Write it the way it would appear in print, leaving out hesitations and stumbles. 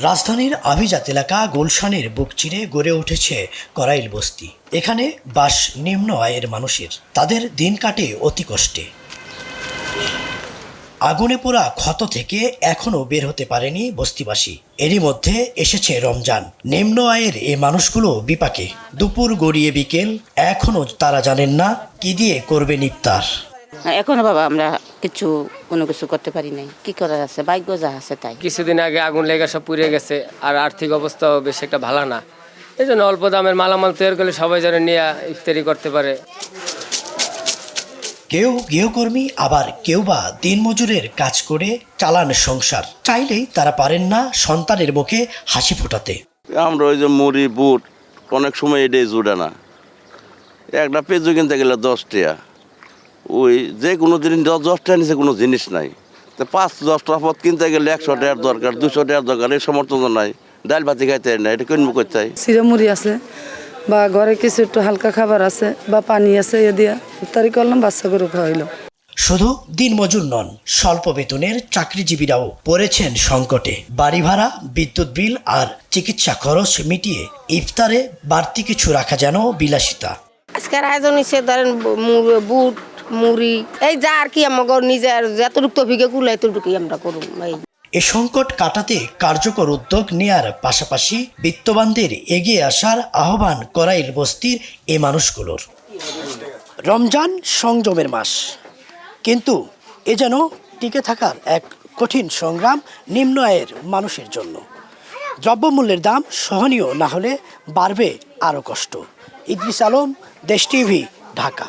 রাজধানীর আভিজাত এলাকা গুলশানের বুক চিরে গড়ে উঠেছে করাইল বস্তি। এখানে বাস নিম্ন আয়ের মানুষের। তাদের দিন কাটে অতি কষ্টে। আগুনে পোড়া ক্ষত থেকে এখনো বের হতে পারেনি বস্তিবাসী। এরই মধ্যে এসেছে রমজান। নিম্ন আয়ের এ মানুষগুলো বিপাকে। দুপুর গড়িয়ে বিকেল, এখনো তারা জানেন না কি দিয়ে করবেন ইফতার। এখনো বাবা আমরা কোনো কিছু করতে পারি নাই। কি করার আছে, ভাগ্য যা আছে তাই। কিছুদিন আগে আগুন লেগে সব পুড়ে গেছে, আর আর্থিক অবস্থাও বেশ একটা ভালো না। এই জন্য অল্প দামের মালামাল তৈরি করলে সবাই যেন নিয়ে ইফতারি করতে পারে। কেউ গৃহকর্মী, আবার কেউ বা দিনমজুরের কাজ করে চালান সংসার। চাইলেই তারা পারেন না সন্তানের মুখে হাসি ফোটাতে। আমরা ওই যে মুড়ি বুট অনেক সময় এটাই জুড়ে না। একটা পেঁয়াজু কিনতে গেলে 10 টাকা, ওই যে কোনো জিনিস 10 টাকা নিচে কোনো জিনিস নাই। তো 5-10 টাকা পথ কিনতে গেলে 100 টাকার দরকার, 200 টাকার দরকার, এই সমর্থন নাই। ডাল ভাতি খাইতে না, এটা কিনবো করতে হয়। চিড়ে আছে বা ঘরে কিছু একটু হালকা খাবার আছে বা পানি আছে, এ দিয়া ইফতারি করলাম, বাচ্চা গরু খাওয়াইলো। শুধু দিনমজুর নন, স্বল্প বেতনের চাকরিজীবীরাও পড়েছেন সংকটে। বাড়ি ভাড়া, বিদ্যুৎ বিল আর চিকিৎসা খরচ মিটিয়ে ইফতারে বাড়তি কিছু রাখা যেন বিলাসিতা। আজকের আয়োজন হচ্ছে ধরেন বুট মুড়ি, এই যা আর কি আমার নিজের যতটুকু তফিকে কুলাই ততটুকুই আমরা করুন। এ সংকট কাটাতে কার্যকর উদ্যোগ নেয়ার পাশাপাশি বিত্তবানদের এগিয়ে আসার আহ্বান করাইল বস্তির এ মানুষগুলোর। রমজান সংযমের মাস, কিন্তু এ যেন টিকে থাকার এক কঠিন সংগ্রাম নিম্ন আয়ের মানুষের জন্য। দ্রব্যমূল্যের দাম সহনীয় না হলে বাড়বে আরও কষ্ট। ইদ্রিস আলম, দেশ টিভি, ঢাকা।